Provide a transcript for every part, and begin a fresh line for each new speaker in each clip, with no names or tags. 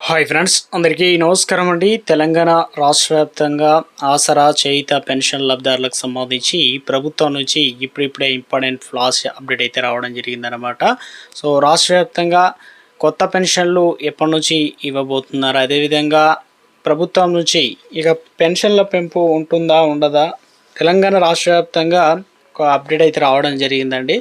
Hi friends, అందరికీ నమస్కారం అండి. తెలంగాణ రాష్ట్ర వ్యాప్తంగా ఆసరా చేయిత పెన్షన్ లబ్ధిదారులకు సంబంధించి ప్రభుత్వం నుంచి ఇప్పుడిప్పుడే ఇంపార్టెంట్ ఫ్లాష్ అప్డేట్ అయితే రావడం జరిగిందనమాట. సో రాష్ట్ర వ్యాప్తంగా కొత్త పెన్షన్లు ఎప్పటి నుంచి ఇవ్వబోతున్నారు, అదేవిధంగా ప్రభుత్వం నుంచి ఇక పెన్షన్ల పెంపు ఉంటుందా ఉండదా, తెలంగాణ రాష్ట్ర వ్యాప్తంగా ఒక అప్డేట్ అయితే రావడం జరిగిందండి.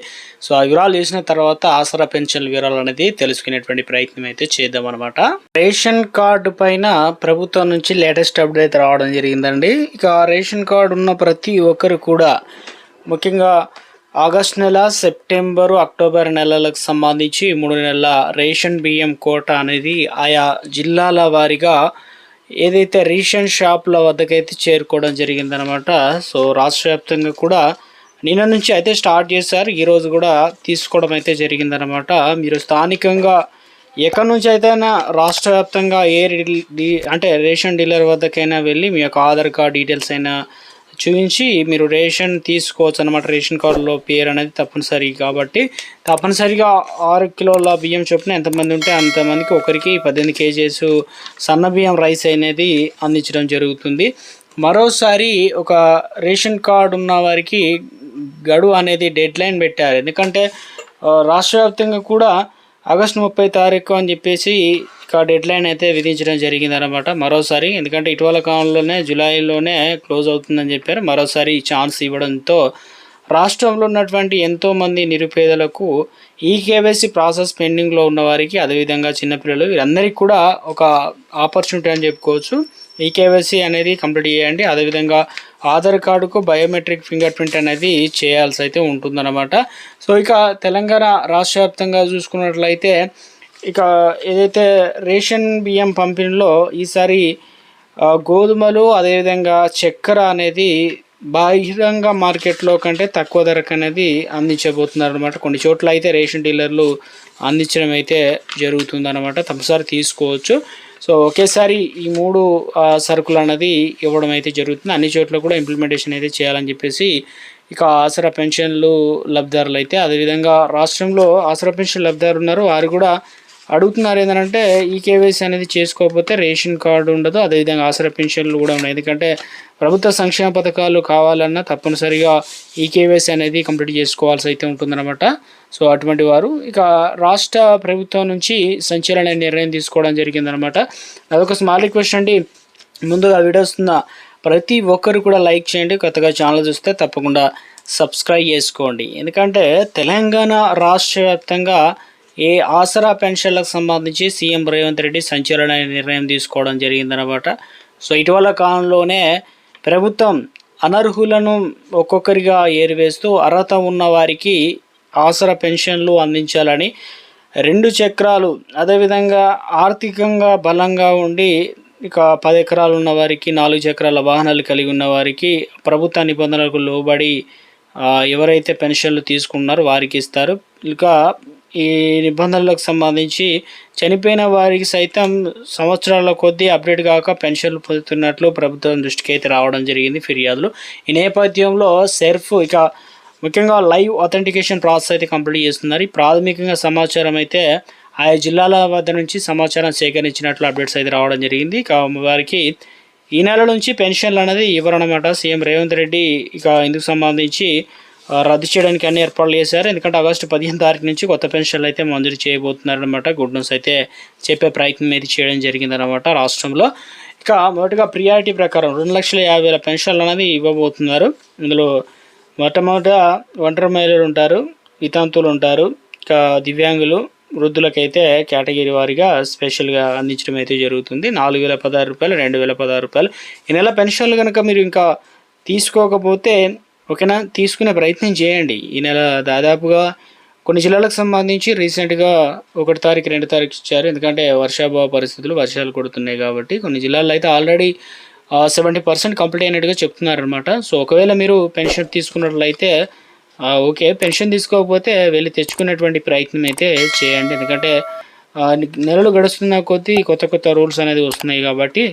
సో ఆ వివరాలు చూసిన తర్వాత ఆసరా పెన్షన్ వివరాలు అనేది తెలుసుకునేటువంటి ప్రయత్నం అయితే చేద్దాం అనమాట. రేషన్ కార్డు పైన ప్రభుత్వం నుంచి లేటెస్ట్ అప్డేట్ అయితే రావడం జరిగిందండి. ఇక రేషన్ కార్డు ఉన్న ప్రతి ఒక్కరు కూడా ముఖ్యంగా ఆగస్టు నెల, సెప్టెంబరు, అక్టోబర్ నెలలకు సంబంధించి 3 నెలల రేషన్ బియ్యం కోట అనేది ఆయా జిల్లాల వారీగా ఏదైతే రేషన్ షాపుల వద్దకైతే చేరుకోవడం జరిగిందనమాట. సో రాష్ట్ర వ్యాప్తంగా కూడా నిన్న నుంచి అయితే స్టార్ట్ చేశారు. ఈరోజు కూడా తీసుకోవడం అయితే జరిగిందనమాట. మీరు స్థానికంగా ఎక్కడి నుంచి అయితే రాష్ట్ర వ్యాప్తంగా అంటే రేషన్ డీలర్ వద్దకైనా వెళ్ళి మీ యొక్క ఆధార్ కార్డ్ డీటెయిల్స్ అయినా చూపించి మీరు రేషన్ తీసుకోవచ్చు అనమాట. రేషన్ కార్డులో పేరు అనేది తప్పనిసరి కాబట్టి తప్పనిసరిగా 6 కిలోల బియ్యం చొప్పున ఎంతమంది ఉంటే అంతమందికి ఒకరికి 18 కేజీస్ సన్న బియ్యం రైస్ అనేది అందించడం జరుగుతుంది. మరోసారి ఒక రేషన్ కార్డు ఉన్న వారికి గడువు అనేది డెడ్ లైన్ పెట్టారు. ఎందుకంటే రాష్ట్ర వ్యాప్తంగా కూడా ఆగస్టు 30 తారీఖు అని చెప్పేసి ఇక డెడ్ లైన్ అయితే విధించడం జరిగిందనమాట. మరోసారి ఎందుకంటే ఇటీవల కాలంలోనే జూలైలోనే క్లోజ్ అవుతుందని చెప్పారు. మరోసారి ఛాన్స్ ఇవ్వడంతో రాష్ట్రంలో ఉన్నటువంటి ఎంతోమంది నిరుపేదలకు ఈ కేవైసీ ప్రాసెస్ పెండింగ్లో ఉన్న వారికి, అదేవిధంగా చిన్నపిల్లలు, వీరందరికీ కూడా ఒక ఆపర్చునిటీ అని చెప్పుకోవచ్చు. ఈ కేవైసీ అనేది కంప్లీట్ చేయండి. అదేవిధంగా ఆధార్ కార్డుకు బయోమెట్రిక్ ఫింగర్ ప్రింట్ అనేది చేయాల్సి అయితే ఉంటుందన్నమాట. సో ఇక తెలంగాణ రాష్ట్ర వ్యాప్తంగా చూసుకున్నట్లయితే ఇక ఏదైతే రేషన్ బియ్యం పంపిణీలో ఈసారి గోధుమలు, అదేవిధంగా చక్కెర అనేది బహిరంగ మార్కెట్లో కంటే తక్కువ ధరకు అనేది అందించబోతున్నారు అనమాట. కొన్ని చోట్ల అయితే రేషన్ డీలర్లు అందించడం అయితే జరుగుతుందన్నమాట. తప్పనిసరి తీసుకోవచ్చు. సో ఒకేసారి ఈ 3 సరుకులు అనేది ఇవ్వడం అయితే జరుగుతుంది. అన్ని చోట్ల కూడా ఇంప్లిమెంటేషన్ అయితే చేయాలని చెప్పేసి ఇక ఆసరా పెన్షన్లు లబ్ధిదారులు అయితే, అదేవిధంగా రాష్ట్రంలో ఆసరా పెన్షన్ లబ్ధిదారులు ఉన్నారు, వారు కూడా అడుగుతున్నారు ఏంటంటే ఈ కేవైసీ అనేది చేసుకోకపోతే రేషన్ కార్డు ఉండదు, అదేవిధంగా ఆసరా పెన్షన్లు కూడా ఉన్నాయి. ఎందుకంటే ప్రభుత్వ సంక్షేమ పథకాలు కావాలన్నా తప్పనిసరిగా ఈ కేవైసీ అనేది కంప్లీట్ చేసుకోవాల్సి అయితే ఉంటుందన్నమాట. సో అటువంటి వారు ఇక రాష్ట్ర ప్రభుత్వం నుంచి సంచలన నిర్ణయం తీసుకోవడం జరిగిందనమాట. అదొక స్మాల్ రిక్వెస్ట్ అండి. ముందుగా వీడియో వస్తున్న ప్రతి ఒక్కరు కూడా లైక్ చేయండి. కొత్తగా ఛానల్ చూస్తే తప్పకుండా సబ్స్క్రైబ్ చేసుకోండి. ఎందుకంటే తెలంగాణ రాష్ట్ర వ్యాప్తంగా ఏ ఆసరా పెన్షన్లకు సంబంధించి సీఎం రేవంత్ రెడ్డి సంచలన నిర్ణయం తీసుకోవడం జరిగిందనమాట. సో ఇటీవల కాలంలోనే ప్రభుత్వం అనర్హులను ఒక్కొక్కరిగా ఏరివేస్తూ అర్హత ఉన్న వారికి ఆసరా పెన్షన్లు అందించాలని, 2 చక్రాలు, అదేవిధంగా ఆర్థికంగా బలంగా ఉండి ఇక 10 ఎకరాలు ఉన్న వారికి, 4 చక్రాల వాహనాలు కలిగి ఉన్న వారికి ప్రభుత్వ నిబంధనలకు లోబడి ఎవరైతే పెన్షన్లు తీసుకున్నారో వారికి ఇస్తారు. ఇక ఈ నిబంధనలకు సంబంధించి చనిపోయిన వారికి సైతం సంవత్సరాల కొద్దీ అప్డేట్ కాక పెన్షన్లు పొందుతున్నట్లు ప్రభుత్వం దృష్టికి అయితే రావడం జరిగింది ఫిర్యాదులు. ఈ నేపథ్యంలో సెర్ఫ్ ఇక ముఖ్యంగా లైవ్ అథెంటికేషన్ ప్రాసెస్ అయితే కంప్లీట్ చేస్తున్నారు. ప్రాథమికంగా సమాచారం అయితే ఆయా జిల్లాల వద్ద నుంచి సమాచారం సేకరించినట్లు అప్డేట్స్ అయితే రావడం జరిగింది. ఇక వారికి ఈ నెల నుంచి పెన్షన్లు అనేది ఇవ్వరన్నమాట. సీఎం రేవంత్ రెడ్డి ఇక ఇందుకు సంబంధించి రద్దు చేయడానికి అన్ని ఏర్పాట్లు చేశారు. ఎందుకంటే ఆగస్టు 15 తారీఖు నుంచి కొత్త పెన్షన్లు అయితే మంజూరు చేయబోతున్నారనమాట. గుడ్ న్యూస్ అయితే చెప్పే ప్రయత్నం అయితే చేయడం జరిగిందనమాట రాష్ట్రంలో. ఇక మొదటిగా ప్రియారిటీ ప్రకారం 2,50,000 పెన్షన్లు అనేది ఇవ్వబోతున్నారు. ఇందులో మొట్టమొదట ఒంటరి మహిళలు ఉంటారు, వితంతువులు ఉంటారు, ఇక దివ్యాంగులు, వృద్ధులకైతే కేటగిరీ వారీగా స్పెషల్గా అందించడం అయితే జరుగుతుంది. 4,016 రూపాయలు, 2,016 రూపాయలు. ఈ నెల పెన్షన్లు కనుక మీరు ఇంకా తీసుకోకపోతే ఓకేనా, తీసుకునే ప్రయత్నం చేయండి. ఈ నెల దాదాపుగా కొన్ని జిల్లాలకు సంబంధించి రీసెంట్గా 1 తారీఖు, 2 తారీఖు ఇచ్చారు. ఎందుకంటే వర్షాభావ పరిస్థితులు, వర్షాలు కొడుతున్నాయి కాబట్టి కొన్ని జిల్లాల్లో అయితే ఆల్రెడీ 70% కంప్లీట్ అయినట్టుగా చెప్తున్నారనమాట. సో ఒకవేళ మీరు పెన్షన్ తీసుకున్నట్లయితే ఓకే, పెన్షన్ తీసుకోకపోతే వెళ్ళి తెచ్చుకునేటువంటి ప్రయత్నం అయితే చేయండి. ఎందుకంటే నెలలు గడుస్తున్న కొద్దీ కొత్త కొత్త రూల్స్ అనేది వస్తున్నాయి కాబట్టి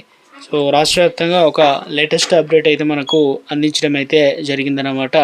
సో రాష్ట్ర వ్యాప్తంగా ఒక లేటెస్ట్ అప్డేట్ అయితే మనకు అందించడం అయితే జరిగిందనమాట.